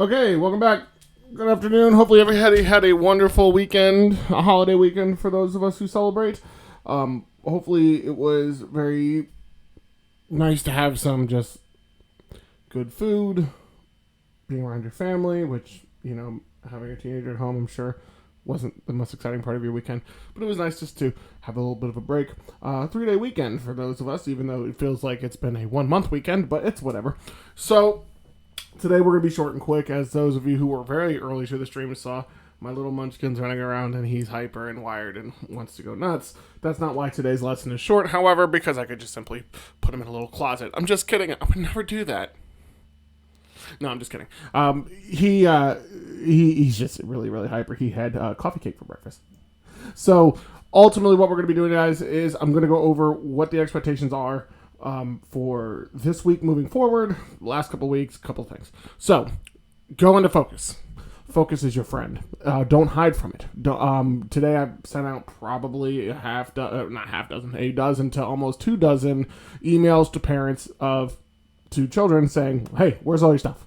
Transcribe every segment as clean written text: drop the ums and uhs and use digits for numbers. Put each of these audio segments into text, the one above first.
Okay, welcome back. Good afternoon. Hopefully everybody had a wonderful weekend, a holiday weekend for those of us who celebrate. Hopefully it was very nice to have some just good food, being around your family, which, having a teenager at home, I'm sure wasn't the most exciting part of your weekend, but it was nice just to have a little bit of a break. 3-day weekend for those of us, even though it feels like it's been a 1-month weekend, but it's whatever. So today we're going to be short and quick, as those of you who were very early to the stream saw my little munchkin's running around and he's hyper and wired and wants to go nuts. That's not why today's lesson is short, however, because I could just simply put him in a little closet. I'm just kidding. I would never do that. No, I'm just kidding. He's just really, really hyper. He had coffee cake for breakfast. So ultimately what we're going to be doing, guys, is I'm going to go over what the expectations are for this week moving forward, last couple weeks, couple things. So go into focus. Focus is your friend. Don't hide from it. Today I've sent out probably a dozen to almost 2 dozen emails to parents of 2 children saying, hey, where's all your stuff?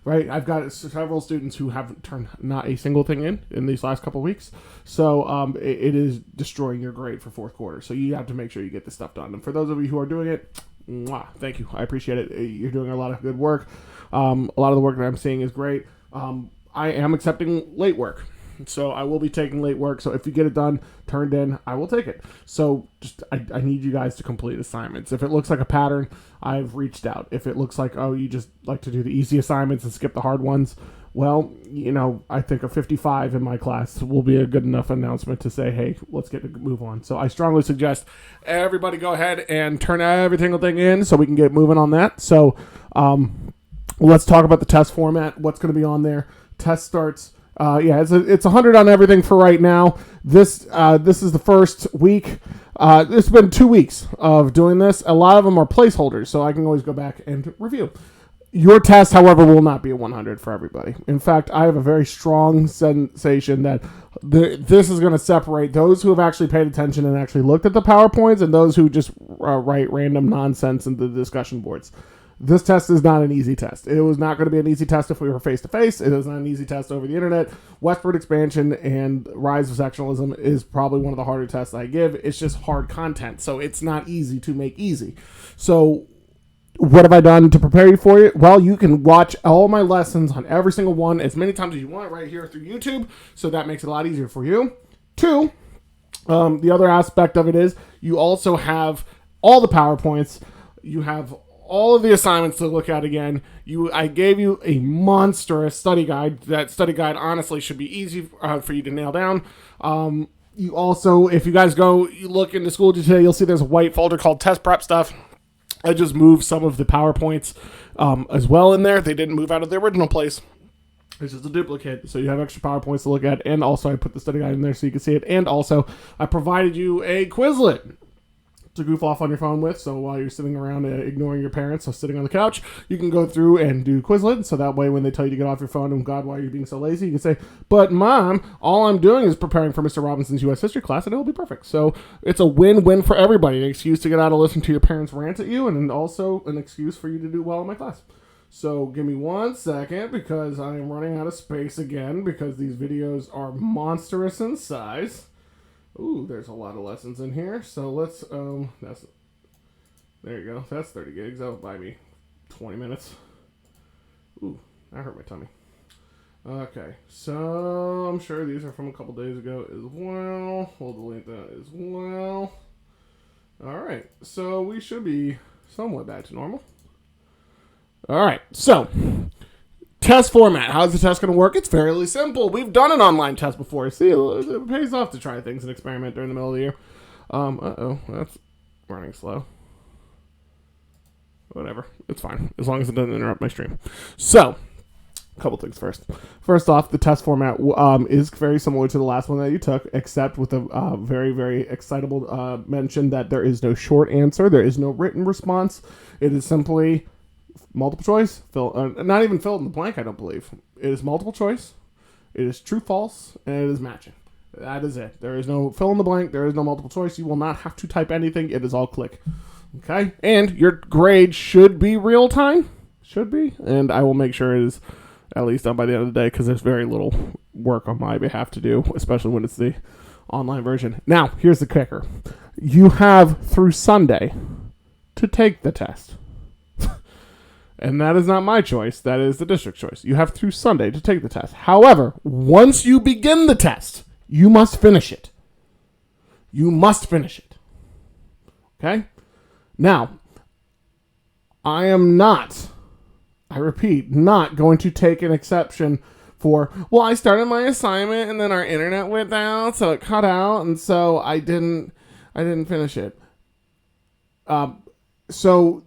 Right? I've got several students who haven't turned not a single thing in these last couple weeks. So it is destroying your grade for 4th quarter. So you have to make sure you get this stuff done. And for those of you who are doing it, thank you. I appreciate it. You're doing a lot of good work. A lot of the work that I'm seeing is great. I am accepting late work. So I will be taking late work. So if you get it done, turned in, I will take it. So just I need you guys to complete assignments. If it looks like a pattern, I've reached out. If it looks like, you just like to do the easy assignments and skip the hard ones, well, I think a 55 in my class will be a good enough announcement to say, hey, let's get to move on. So I strongly suggest everybody go ahead and turn every single thing in so we can get moving on that. So let's talk about the test format, what's going to be on there. Test starts. It's 100 on everything for right now. This is the first week. It's been 2 weeks of doing this. A lot of them are placeholders, so I can always go back and review. Your test, however, will not be a 100 for everybody. In fact, I have a very strong sensation that this is going to separate those who have actually paid attention and actually looked at the PowerPoints and those who just write random nonsense in the discussion boards. This test is not an easy test. It was not going to be an easy test if we were face-to-face. It is not an easy test over the internet. Westward expansion and rise of sectionalism is probably one of the harder tests I give. It's just hard content, so it's not easy to make easy. So what have I done to prepare you for it? Well, you can watch all my lessons on every single one as many times as you want right here through YouTube, so that makes it a lot easier for you. 2, the other aspect of it is you also have all the PowerPoints. You have all of the assignments to look at again. I gave you a monstrous study guide. That study guide honestly should be easy for you to nail down. You also, if you guys you look into Schoology today, you'll see there's a white folder called test prep stuff. I just moved some of the PowerPoints as well in there. They didn't move out of the original place. It's just a duplicate, so you have extra PowerPoints to look at, and also I put the study guide in there so you can see it, and also I provided you a Quizlet to goof off on your phone with, so while you're sitting around ignoring your parents, so sitting on the couch, you can go through and do Quizlet, so that way when they tell you to get off your phone, and God, why are you being so lazy, you can say, but Mom, all I'm doing is preparing for Mr. Robinson's U.S. History class, and it'll be perfect. So it's a win-win for everybody, an excuse to get out and listen to your parents rant at you, and also an excuse for you to do well in my class. So give me 1 second, because I am running out of space again, because these videos are monstrous in size. Ooh, there's a lot of lessons in here. So let's, there you go. That's 30 gigs. That'll buy me 20 minutes. Ooh, that hurt my tummy. Okay, so I'm sure these are from a couple days ago as well. We'll delete that as well. All right, so we should be somewhat back to normal. All right, so test format. How's the test going to work? It's fairly simple. We've done an online test before. See, it pays off to try things and experiment during the middle of the year. That's running slow. Whatever. It's fine. As long as it doesn't interrupt my stream. So, a couple things first. First off, the test format is very similar to the last one that you took, except with a very, very excitable mention that there is no short answer. There is no written response. It is simply multiple choice, not even fill in the blank, I don't believe. It is multiple choice, it is true, false, and it is matching. That is it. There is no fill in the blank, there is no multiple choice. You will not have to type anything. It is all click. Okay? And your grade should be real time. Should be. And I will make sure it is at least done by the end of the day, because there's very little work on my behalf to do, especially when it's the online version. Now, here's the kicker. You have through Sunday to take the test. And that is not my choice. That is the district's choice. You have through Sunday to take the test. However, once you begin the test, you must finish it. You must finish it. Okay? Now, I am not, I repeat, not going to take an exception for, well, I started my assignment and then our internet went down, so it cut out, and so I didn't finish it. So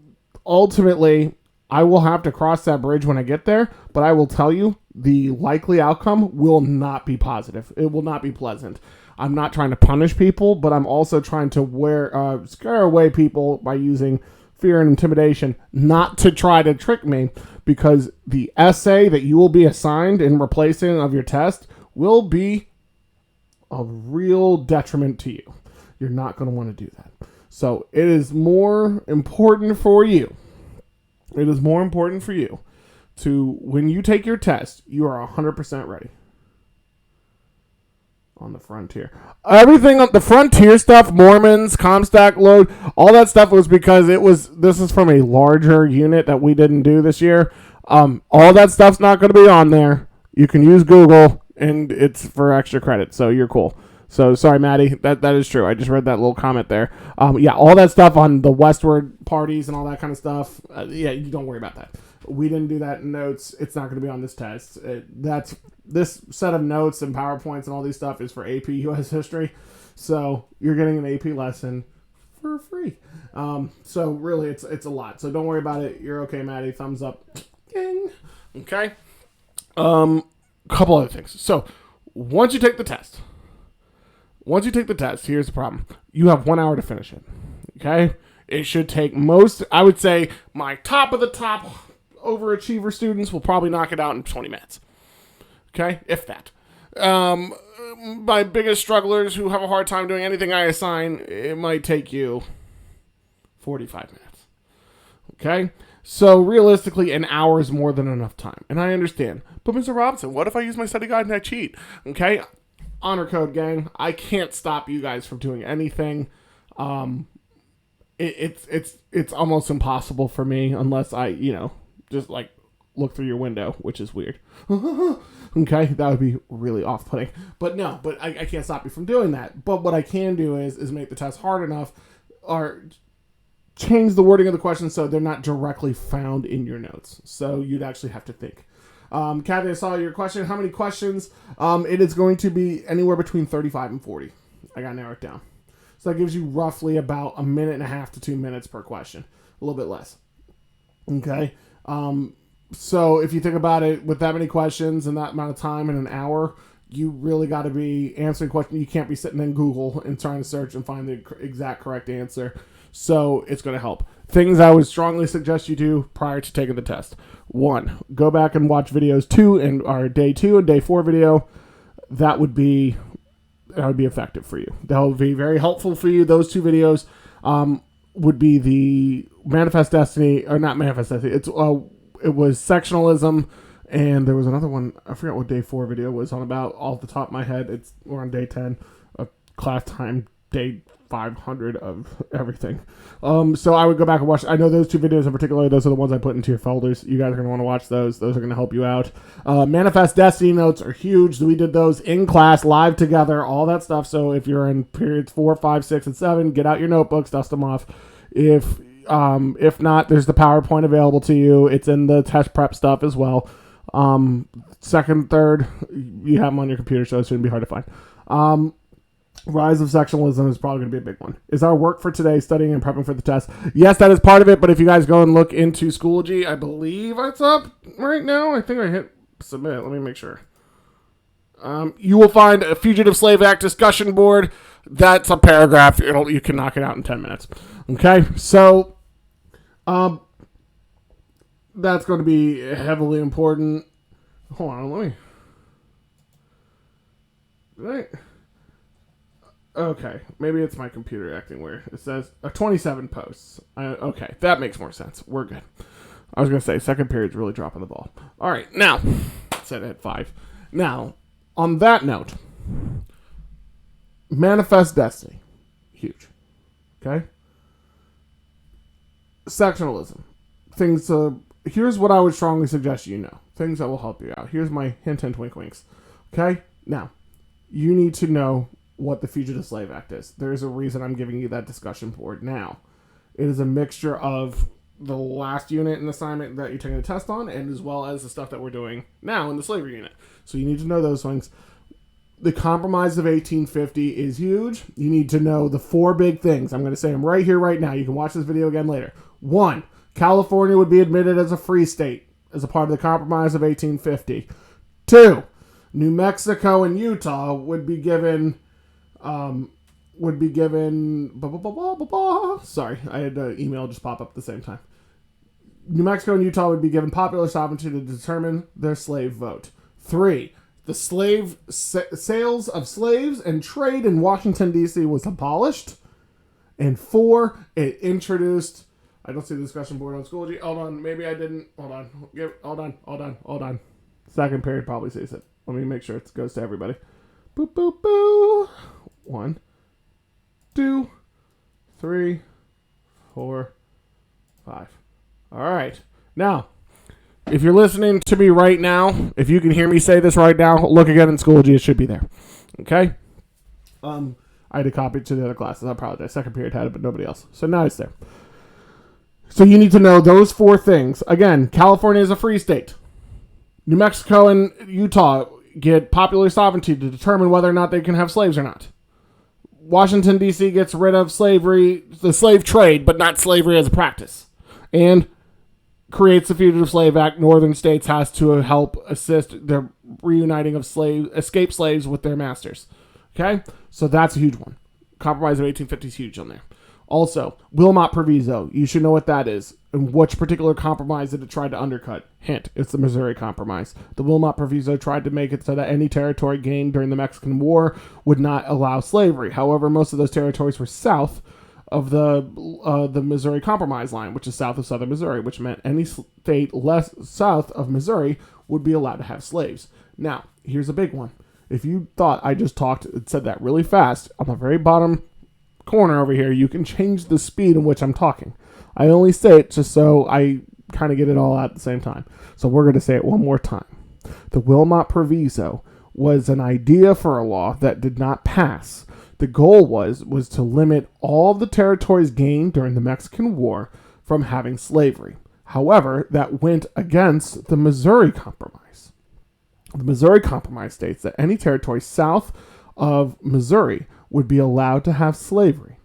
ultimately, I will have to cross that bridge when I get there, but I will tell you the likely outcome will not be positive. It will not be pleasant. I'm not trying to punish people, but I'm also trying to scare away people by using fear and intimidation, not to try to trick me, because the essay that you will be assigned in replacing of your test will be a real detriment to you. You're not going to want to do that. So it is more important for you. It is more important for you to, when you take your test, you are 100% ready. On the Frontier. Everything on the Frontier stuff, Mormons, Comstack load, all that stuff was because this is from a larger unit that we didn't do this year. All that stuff's not going to be on there. You can use Google, and it's for extra credit, so you're cool. So, sorry, Maddie, that is true. I just read that little comment there. Yeah, all that stuff on the Westward parties and all that kind of stuff, yeah, you don't worry about that. We didn't do that in notes. It's not going to be on this test. This set of notes and PowerPoints and all these stuff is for AP U.S. History. So, you're getting an AP lesson for free. So, really, it's a lot. So, don't worry about it. You're okay, Maddie. Thumbs up. Ding. Okay? Couple other things. So, once you take the test, here's the problem. You have 1 hour to finish it. Okay? It should take I would say, my top of the top overachiever students will probably knock it out in 20 minutes. Okay? If that. My biggest strugglers who have a hard time doing anything I assign, it might take you 45 minutes. Okay? So, realistically, an hour is more than enough time. And I understand. But, Mr. Robinson, what if I use my study guide and I cheat? Okay? Honor code, gang. I can't stop you guys from doing anything. It's almost impossible for me unless I, just like look through your window, which is weird. Okay, that would be really off-putting. But no, I can't stop you from doing that. But what I can do is make the test hard enough or change the wording of the questions so they're not directly found in your notes. So you'd actually have to think. Kathy, I saw your question. How many questions? It is going to be anywhere between 35 and 40. I got to narrow it down. So that gives you roughly about 1.5 to 2 minutes per question. A little bit less. Okay? So if you think about it, with that many questions and that amount of time in an hour, you really got to be answering questions. You can't be sitting in Google and trying to search and find the exact correct answer. So it's going to help. Things I would strongly suggest you do prior to taking the test. 1, go back and watch videos 2 and our day 2 and day 4 video. That would be effective for you. That would be very helpful for you. Those 2 videos would be the Manifest Destiny, or not Manifest Destiny. It was sectionalism, and there was another one. I forgot what day 4 video was on about. Off the top of my head, we're on day 10 of class time, day 500 of everything. So I would go back and watch. I know those 2 videos in particular, those are the ones I put into your folders. You guys are going to want to watch those. Those are going to help you out. Manifest Destiny notes are huge. We did those in class, live together, all that stuff. So if you're in periods 4, 5, 6, and 7, get out your notebooks, dust them off. If not, there's the PowerPoint available to you. It's in the test prep stuff as well. Second, third, you have them on your computer, so it shouldn't be hard to find. Rise of sectionalism is probably going to be a big one. Is our work for today studying and prepping for the test? Yes, that is part of it, but if you guys go and look into Schoology, I believe it's up right now. I think I hit submit. Let me make sure. You will find a Fugitive Slave Act discussion board. That's a paragraph. You can knock it out in 10 minutes. Okay, so that's going to be heavily important. Hold on, let me... Right. Okay, maybe it's my computer acting weird. It says 27 posts. Okay, that makes more sense. We're good. I was going to say, second period's really dropping the ball. All right, now, set at 5. Now, on that note, Manifest Destiny. Huge. Okay? Sectionalism. Things, here's what I would strongly suggest you know. Things that will help you out. Here's my hint, wink, winks. Okay? Now, you need to know what the Fugitive Slave Act is. There's a reason I'm giving you that discussion board now. It is a mixture of the last unit and assignment that you're taking the test on, and as well as the stuff that we're doing now in the slavery unit. So you need to know those things. The Compromise of 1850 is huge. You need to know the 4 big things. I'm going to say them right here, right now. You can watch this video again later. 1, California would be admitted as a free state as a part of the Compromise of 1850. 2, New Mexico and Utah would be given... Sorry, I had an email just pop up at the same time. New Mexico and Utah would be given popular sovereignty to determine their slave vote. 3, the sales of slaves and trade in Washington, D.C. was abolished. And 4, it introduced... I don't see the discussion board on Schoology. Hold on, maybe I didn't. Hold on. Second period probably sees it. Let me make sure it goes to everybody. Boop, boop, boo. 1, 2, 3, 4, 5. All right. Now, if you're listening to me right now, if you can hear me say this right now, look again in Schoology. It should be there. Okay? I had to copy it to the other classes. I apologize. Second period had it, but nobody else. So now it's there. So you need to know those 4 things. Again, California is a free state. New Mexico and Utah get popular sovereignty to determine whether or not they can have slaves or not. Washington, D.C. gets rid of slavery, the slave trade, but not slavery as a practice. And creates the Fugitive Slave Act. Northern states has to help assist the reuniting of escaped slaves with their masters. Okay? So that's a huge one. Compromise of 1850 is huge on there. Also, Wilmot Proviso. You should know what that is. And which particular compromise did it try to undercut? Hint, it's the Missouri Compromise. The Wilmot Proviso tried to make it so that any territory gained during the Mexican War would not allow slavery. However, most of those territories were south of the Missouri Compromise line, which is south of southern Missouri, which meant any state less south of Missouri would be allowed to have slaves. Now, here's a big one. If you thought I just said that really fast, on the very bottom corner over here, you can change the speed in which I'm talking. I only say it just so I kind of get it all out at the same time. So we're going to say it one more time. The Wilmot Proviso was an idea for a law that did not pass. The goal was to limit all the territories gained during the Mexican War from having slavery. However, that went against the Missouri Compromise. The Missouri Compromise states that any territory south of Missouri would be allowed to have slavery.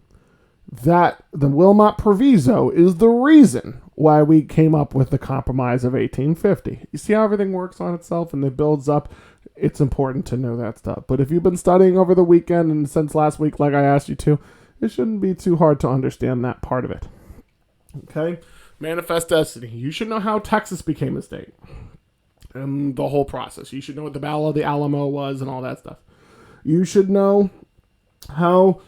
That the Wilmot Proviso is the reason why we came up with the Compromise of 1850. You see how everything works on itself and it builds up? It's important to know that stuff. But if you've been studying over the weekend and since last week, like I asked you to, it shouldn't be too hard to understand that part of it. Okay? Manifest Destiny. You should know how Texas became a state. And the whole process. You should know what the Battle of the Alamo was and all that stuff. You should know how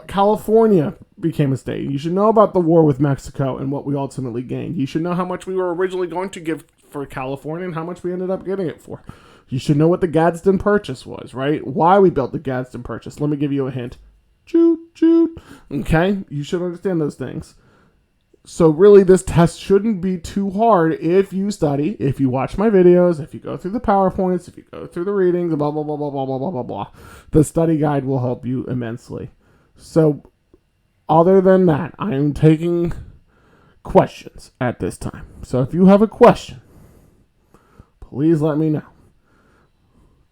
California became a state. You should know about the war with Mexico and what we ultimately gained. You should know how much we were originally going to give for California and how much we ended up getting it for. You should know what the Gadsden Purchase was, right? Why we built the Gadsden Purchase. Let me give you a hint. Choot, choot. Okay? You should understand those things. So really, this test shouldn't be too hard if you study, if you watch my videos, if you go through the PowerPoints, if you go through the readings, blah, blah, blah, blah, blah, blah, blah, blah, blah. The study guide will help you immensely. So, other than that, I am taking questions at this time. So if you have a question, please let me know.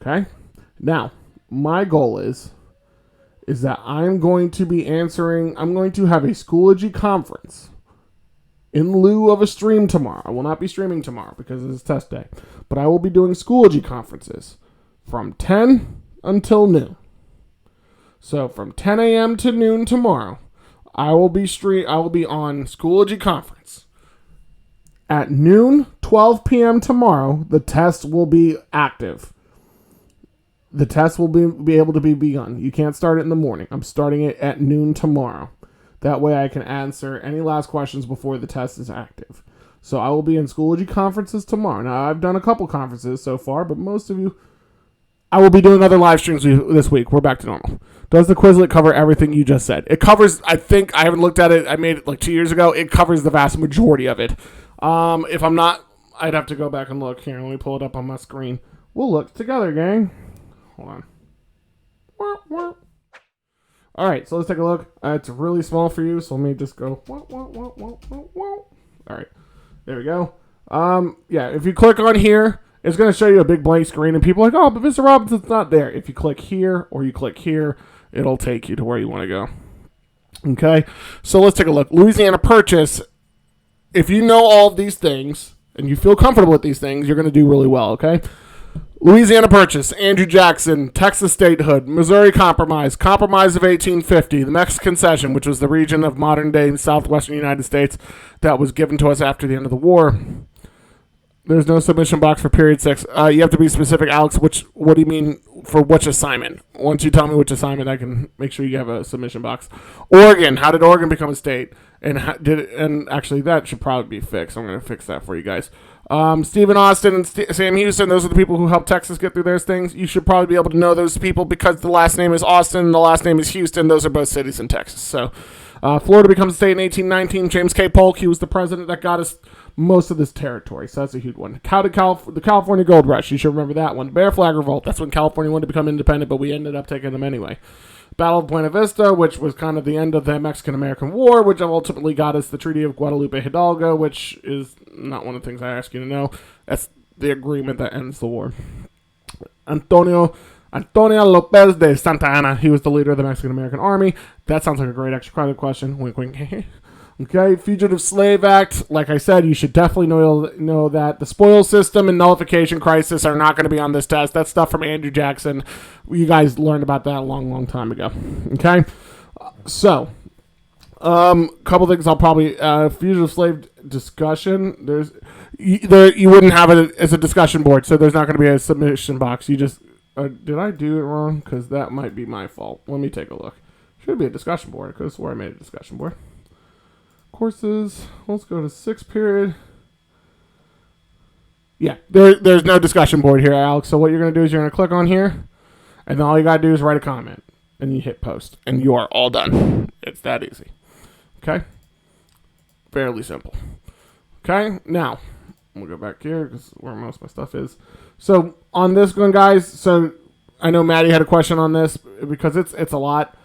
Okay? Now, my goal is that I'm going to have a Schoology conference in lieu of a stream tomorrow. I will not be streaming tomorrow because it is test day. But I will be doing Schoology conferences from 10 until noon. So from 10 a.m. to noon tomorrow, I will be on Schoology conference. At noon, 12 p.m. tomorrow, the test will be active. The test will be able to be begun. You can't start it in the morning. I'm starting it at noon tomorrow. That way I can answer any last questions before the test is active. So I will be in Schoology conferences tomorrow. Now, I've done a couple conferences so far, but most of you, I will be doing other live streams this week. We're back to normal. Does the Quizlet cover everything you just said? It covers, I think, I haven't looked at it. I made it like 2 years ago. It covers the vast majority of it. If I'm not, I'd have to go back and look. Here, let me pull it up on my screen. We'll look together, gang. Hold on. All right, so let's take a look. It's really small for you, so let me just go. All right, there we go. Yeah, if you click on here, it's going to show you a big blank screen, and people are like, oh, but Mr. Robinson's not there. If you click here or you click here, it'll take you to where you want to go. Okay, so let's take a look. Louisiana Purchase, if you know all of these things and you feel comfortable with these things, you're going to do really well, okay? Louisiana Purchase, Andrew Jackson, Texas statehood, Missouri Compromise, Compromise of 1850, the Mexican Cession, which was the region of modern-day southwestern United States that was given to us after the end of the war. There's no submission box for period 6. You have to be specific, Alex. What do you mean for which assignment? Once you tell me which assignment, I can make sure you have a submission box. Oregon. How did Oregon become a state? And actually, that should probably be fixed. I'm going to fix that for you guys. Stephen Austin and Sam Houston, those are the people who helped Texas get through those things. You should probably be able to know those people because the last name is Austin and the last name is Houston. Those are both cities in Texas. So, Florida becomes a state in 1819. James K. Polk, he was the president that got us most of this territory. So that's a huge one. The California Gold Rush, you should remember that one. Bear Flag Revolt, that's when California wanted to become independent, but we ended up taking them anyway. Battle of Buena Vista, which was kind of the end of the Mexican-American War, which ultimately got us the Treaty of Guadalupe Hidalgo, which is not one of the things I ask you to know. That's the agreement that ends the war. Antonio Lopez de Santa Anna, he was the leader of the Mexican-American Army. That sounds like a great extra credit question. Wink, wink. Okay, Fugitive Slave Act. Like I said, you should definitely know that. The spoil system and nullification crisis are not going to be on this test. That's stuff from Andrew Jackson. You guys learned about that a long, long time ago. Okay, so couple things I'll probably fugitive slave discussion. You wouldn't have it as a discussion board, so there's not going to be a submission box. You just did I do it wrong? Because that might be my fault. Let me take a look. Should be a discussion board. I could have swore I made a discussion board. Courses, let's go to 6th period. Yeah, there's no discussion board here, Alex. So what you're going to do is you're going to click on here, and then all you got to do is write a comment, and you hit post, and you are all done. It's that easy. Okay? Fairly simple. Okay? Now, we'll go back here because where most of my stuff is. So on this one, guys, so I know Maddie had a question on this because it's a lot.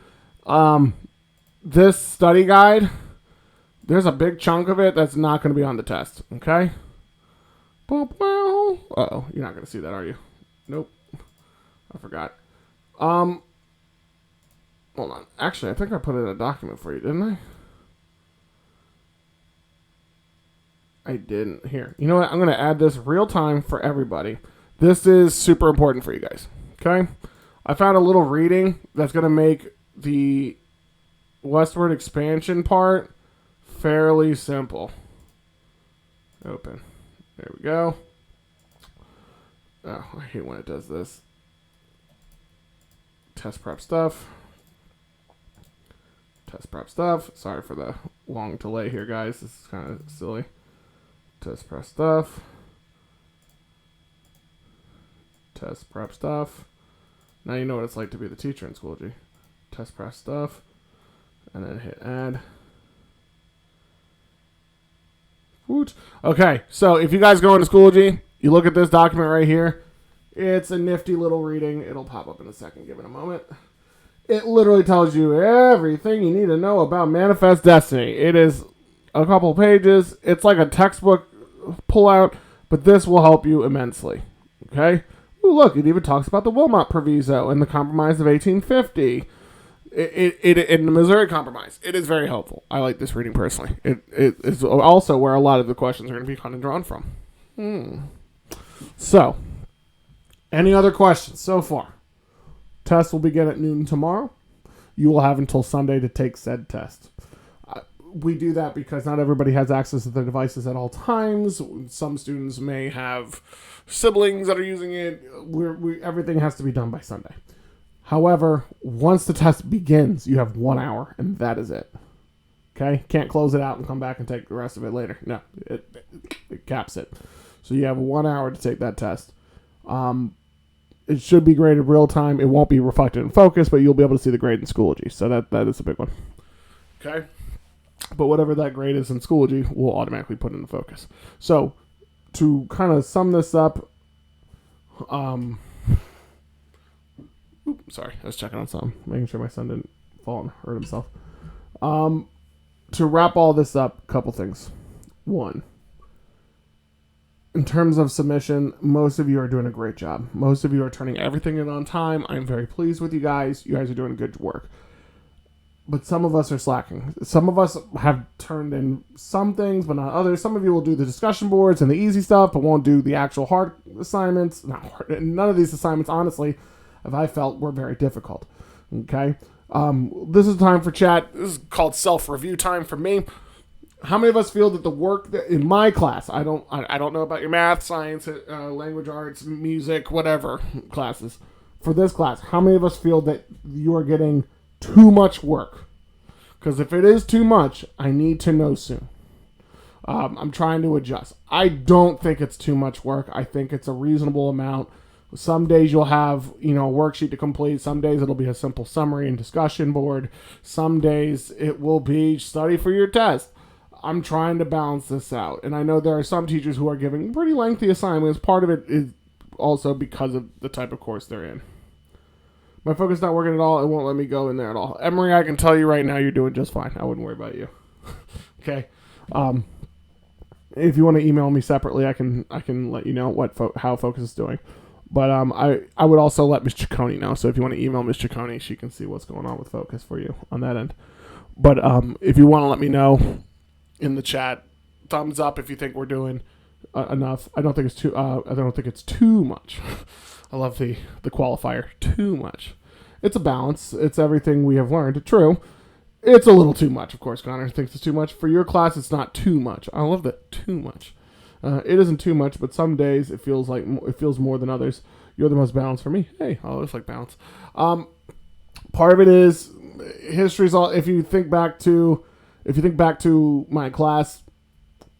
This study guide, there's a big chunk of it that's not going to be on the test, okay? Uh-oh, you're not going to see that, are you? Nope. I forgot. Hold on. Actually, I think I put it in a document for you, didn't I? I didn't. Here. You know what? I'm going to add this real time for everybody. This is super important for you guys, okay? I found a little reading that's going to make the westward expansion part fairly simple. Open. There we go. Oh, I hate when it does this. Test prep stuff. Test prep stuff. Sorry for the long delay here, guys. This is kind of silly. Test prep stuff. Test prep stuff. Now you know what it's like to be the teacher in Schoology. Test prep stuff. And then hit add. Okay, so if you guys go into Schoology, you look at this document right here. It's a nifty little reading. It'll pop up in a second. Give it a moment. It literally tells you everything you need to know about Manifest Destiny. It is a couple pages. It's like a textbook pullout, but this will help you immensely. Okay? Ooh, look, it even talks about the Wilmot Proviso and the Compromise of 1850. In the Missouri Compromise. It is very helpful. I like this reading personally. It is also where a lot of the questions are going to be kind of drawn from. So, any other questions so far? Test will begin at noon tomorrow. You will have until Sunday to take said test. We do that because not everybody has access to their devices at all times. Some students may have siblings that are using it. Everything has to be done by Sunday. However, once the test begins, you have 1 hour, and that is it. Okay, can't close it out and come back and take the rest of it later. No, it caps it. So you have 1 hour to take that test. It should be graded real time. It won't be reflected in focus, but you'll be able to see the grade in Schoology. So that is a big one. Okay, but whatever that grade is in Schoology, we'll automatically put in the focus. So to kind of sum this up, sorry, I was checking on something, making sure my son didn't fall and hurt himself. To wrap all this up, a couple things. One, in terms of submission, most of you are doing a great job. Most of you are turning everything in on time. I'm very pleased with you guys. You guys are doing good work. But some of us are slacking. Some of us have turned in some things, but not others. Some of you will do the discussion boards and the easy stuff, but won't do the actual hard assignments. Not hard. None of these assignments, honestly, have I felt were very difficult. Okay? This is time for chat. This is called self-review time for me. How many of us feel that the work that in my class, I don't know about your math, science, language arts, music, whatever classes. For this class, how many of us feel that you are getting too much work? Because if it is too much, I need to know soon. I'm trying to adjust. I don't think it's too much work. I think it's a reasonable amount. Some days you'll have, a worksheet to complete. Some days it'll be a simple summary and discussion board. Some days it will be study for your test. I'm trying to balance this out. And I know there are some teachers who are giving pretty lengthy assignments. Part of it is also because of the type of course they're in. My focus not working at all. It won't let me go in there at all. Emery, I can tell you right now you're doing just fine. I wouldn't worry about you. Okay. If you want to email me separately, I can let you know how Focus is doing. But I would also let Ms. Ciccone know. So if you want to email Ms. Ciccone, she can see what's going on with Focus for you on that end. But if you want to let me know in the chat, thumbs up if you think we're doing enough. I don't think it's too much. I love the qualifier, too much. It's a balance. It's everything we have learned. True. It's a little too much, of course. Connor thinks it's too much. For your class, it's not too much. I love that, too much. It isn't too much, but some days it feels more than others. You're the most balanced for me. Hey, I always like balance. Part of it is history's all. If you think back to my class,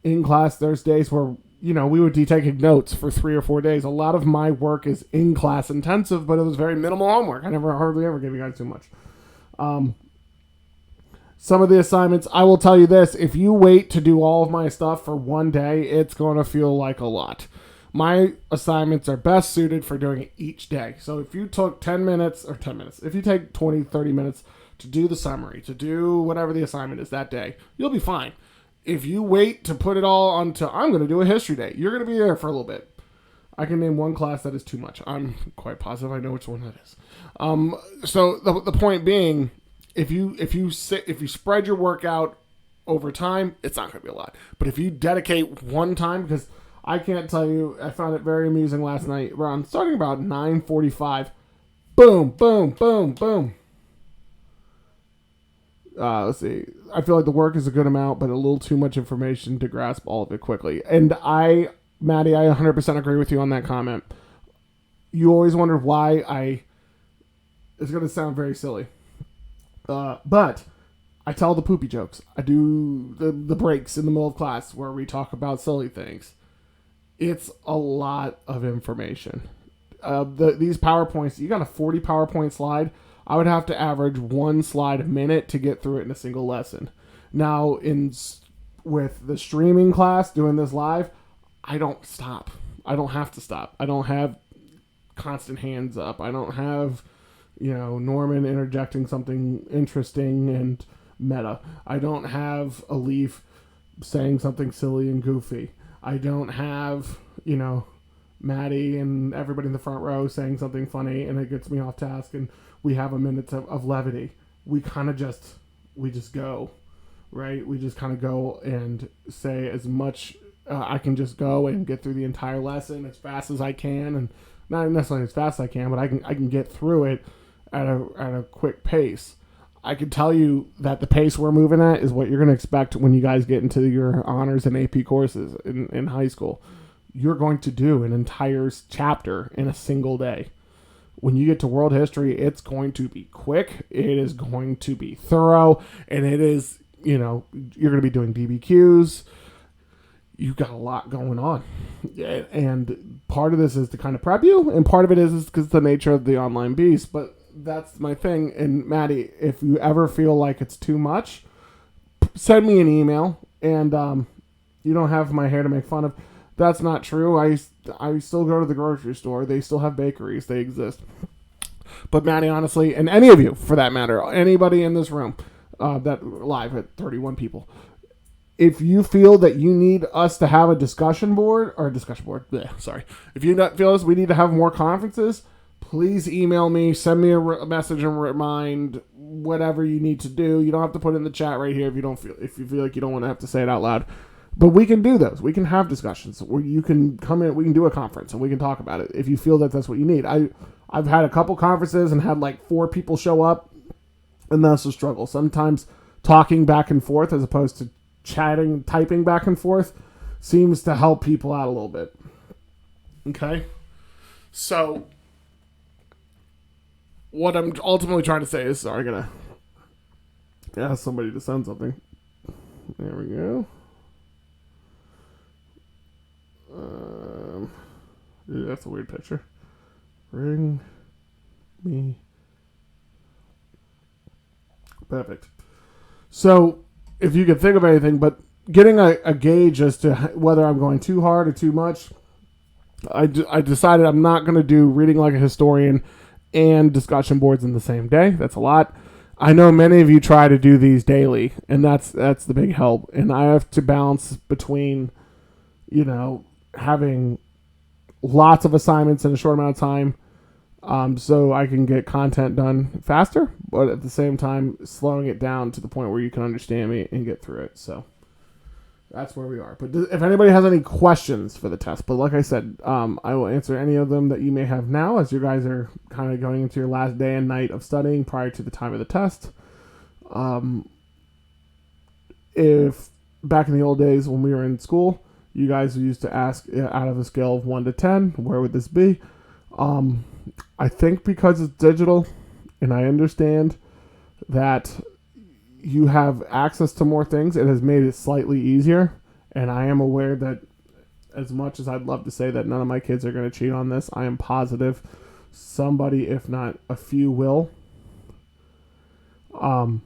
in class, there's days where we would be taking notes for 3 or 4 days. A lot of my work is in class intensive, but it was very minimal homework. I hardly ever gave you guys too much. Some of the assignments, I will tell you this, if you wait to do all of my stuff for one day, it's going to feel like a lot. My assignments are best suited for doing it each day. So if you took 10 minutes, if you take 20, 30 minutes to do the summary, to do whatever the assignment is that day, you'll be fine. If you wait to put it all onto, I'm going to do a history day, you're going to be there for a little bit. I can name one class that is too much. I'm quite positive I know which one that is. So the point being, if you spread your work out over time, it's not going to be a lot. But if you dedicate one time, because I can't tell you, I found it very amusing last night. Starting about 9:45, boom, boom, boom, boom. Let's see. I feel like the work is a good amount, but a little too much information to grasp all of it quickly. And Maddie, I 100% agree with you on that comment. You always wonder why it's going to sound very silly. But I tell the poopy jokes. I do the breaks in the middle of class where we talk about silly things. It's a lot of information. These PowerPoints, you got a 40 PowerPoint slide. I would have to average one slide a minute to get through it in a single lesson. Now, with the streaming class, doing this live, I don't stop. I don't have to stop. I don't have constant hands up. I don't have, Norman interjecting something interesting and meta. I don't have Alif saying something silly and goofy. I don't have, Maddie and everybody in the front row saying something funny and it gets me off task and we have a minute of levity. We just go, right? We just kind of go and say as much I can just go and get through the entire lesson as fast as I can, and not necessarily as fast as I can, but I can get through it at a quick pace. I can tell you that the pace we're moving at is what you're going to expect when you guys get into your honors and AP courses in high school. You're going to do an entire chapter in a single day. When you get to world history, it's going to be quick, it is going to be thorough, and it is you're going to be doing DBQs. You've got a lot going on. And part of this is to kind of prep you, and part of it is because the nature of the online beast. But that's my thing. And Maddie, if you ever feel like it's too much, send me an email. And you don't have my hair to make fun of. That's not true. I still go to the grocery store. They still have bakeries. They exist. But Maddie, honestly, and any of you for that matter, anybody in this room that live at 31 people, if you feel that you need us to have a discussion board, if you feel we need to have more conferences, please email me, send me a message and remind whatever you need to do. You don't have to put it in the chat right here if you feel like you don't want to have to say it out loud. But we can do those. We can have discussions where you can come in. We can do a conference and we can talk about it if you feel that that's what you need. I've had a couple conferences and had like 4 people show up, and that's a struggle. Sometimes talking back and forth as opposed to chatting, typing back and forth seems to help people out a little bit. Okay? So what I'm ultimately trying to say is, sorry, I'm going to ask somebody to send something. There we go. That's a weird picture. Bring me. Perfect. So, if you could think of anything, but getting a gauge as to whether I'm going too hard or too much, I decided I'm not going to do reading like a historian and discussion boards in the same day. That's a lot. I know many of you try to do these daily, and that's the big help. And I have to balance between, having lots of assignments in a short amount of time, so I can get content done faster, but at the same time slowing it down to the point where you can understand me and get through it. So that's where we are. But if anybody has any questions for the test, but like I said, I will answer any of them that you may have now as you guys are kind of going into your last day and night of studying prior to the time of the test. If back in the old days when we were in school, you guys used to ask out of a scale of 1 to 10, where would this be? I think because it's digital and I understand that you have access to more things, it has made it slightly easier. And I am aware that as much as I'd love to say that none of my kids are going to cheat on this, I am positive somebody, if not a few, will. What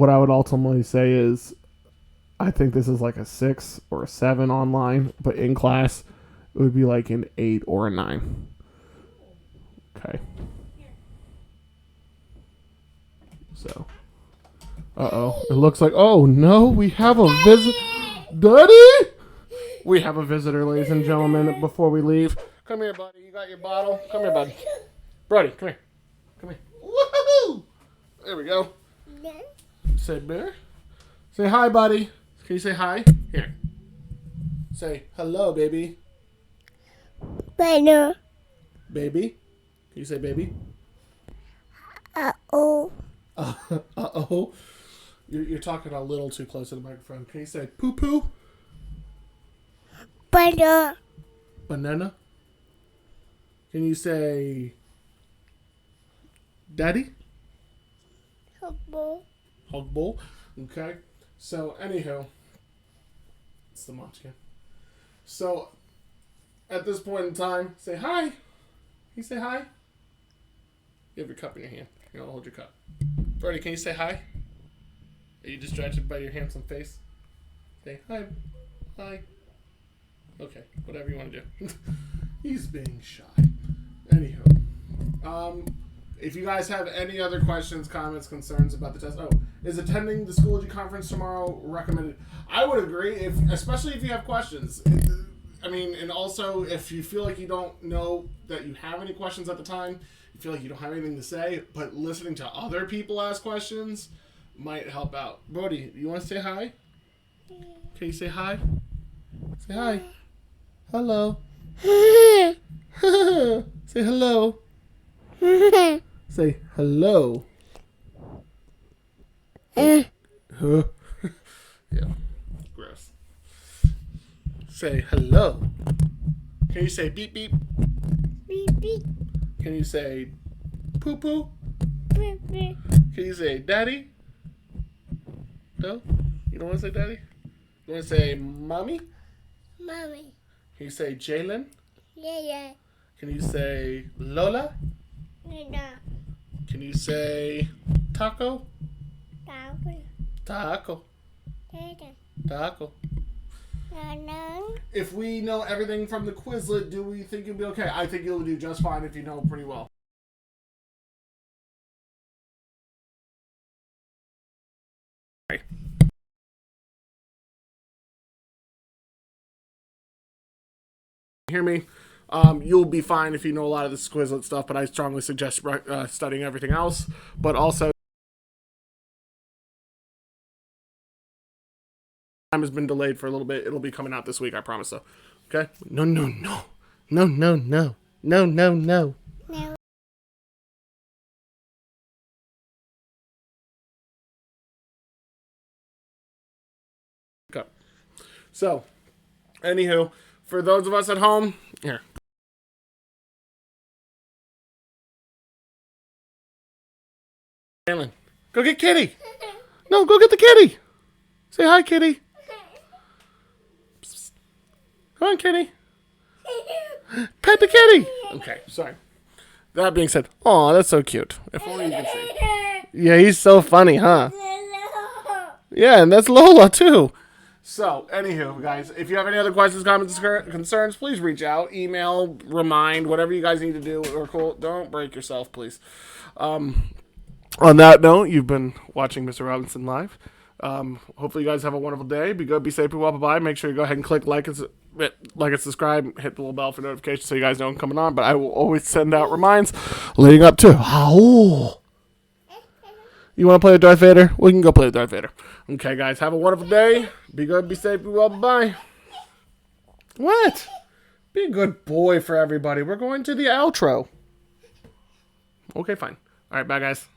I would ultimately say is I think this is like a 6 or a 7 online, but in class it would be like an 8 or a 9. Okay. So, it looks like, oh no, we have a visit. Daddy? We have a visitor, ladies and gentlemen, before we leave. Come here, buddy. You got your bottle? Come here, buddy. Brody, come here. Come here. Woohoo! There we go. Say bear. Say hi, buddy. Can you say hi? Here. Say hello, baby. Hello. Baby. Can you say baby? Uh-oh. Uh-oh. You're talking a little too close to the microphone. Can you say poo-poo? Banana. Banana? Can you say daddy? Hugbo. Hugbo. Okay. So, anywho. It's the munchkin. So, at this point in time, say hi. Can you say hi? You have your cup in your hand. Here, I'll hold your cup. Brody, can you say hi? Are you distracted by your handsome face? Say hi. Hi. Okay, whatever you want to do. He's being shy. Anywho. If you guys have any other questions, comments, concerns about the test. Oh, is attending the Schoology conference tomorrow recommended? I would agree, especially if you have questions. I mean, and also if you feel like you don't know that you have any questions at the time, you feel like you don't have anything to say, but listening to other people ask questions might help out. Brody, you want to say hi? Can you say hi? Say hi. Hello. Say hello. Say hello. Huh? Yeah. Gross. Say hello. Can you say beep beep? Beep beep. Can you say poo poo? Beep beep. Can you say daddy? No? You don't want to say daddy? You want to say mommy? Mommy. Can you say Jalen? Yeah. Can you say Lola? No. Can you say taco? Taco. Taco. Taco. No. If we know everything from the Quizlet, do we think you'll be okay? I think you'll do just fine if you know pretty well. Hear me? You'll be fine if you know a lot of this Quizlet stuff, but I strongly suggest studying everything else. But also, time has been delayed for a little bit. It'll be coming out this week, I promise. So, okay? No. No. Okay. So, anywho, for those of us at home, here. Alan, go get Kitty. No, go get the kitty. Say hi, Kitty. Psst. Come on, Kitty. Pet the kitty. Okay, sorry. That being said, oh, that's so cute. If only you could see. Yeah, he's so funny, huh? Yeah, and that's Lola, too. So, anywho, guys, if you have any other questions, comments, concerns, please reach out. Email, remind, whatever you guys need to do. Or cool. Don't break yourself, please. On that note, you've been watching Mr. Robinson Live. Hopefully you guys have a wonderful day. Be good, be safe, be well, bye-bye. Make sure you go ahead and click like and subscribe. Hit the little bell for notifications so you guys know I'm coming on. But I will always send out reminds leading up to... Oh. You want to play with Darth Vader? We can go play with Darth Vader. Okay, guys, have a wonderful day. Be good, be safe, be well, bye-bye. What? Be a good boy for everybody. We're going to the outro. Okay, fine. All right, bye, guys.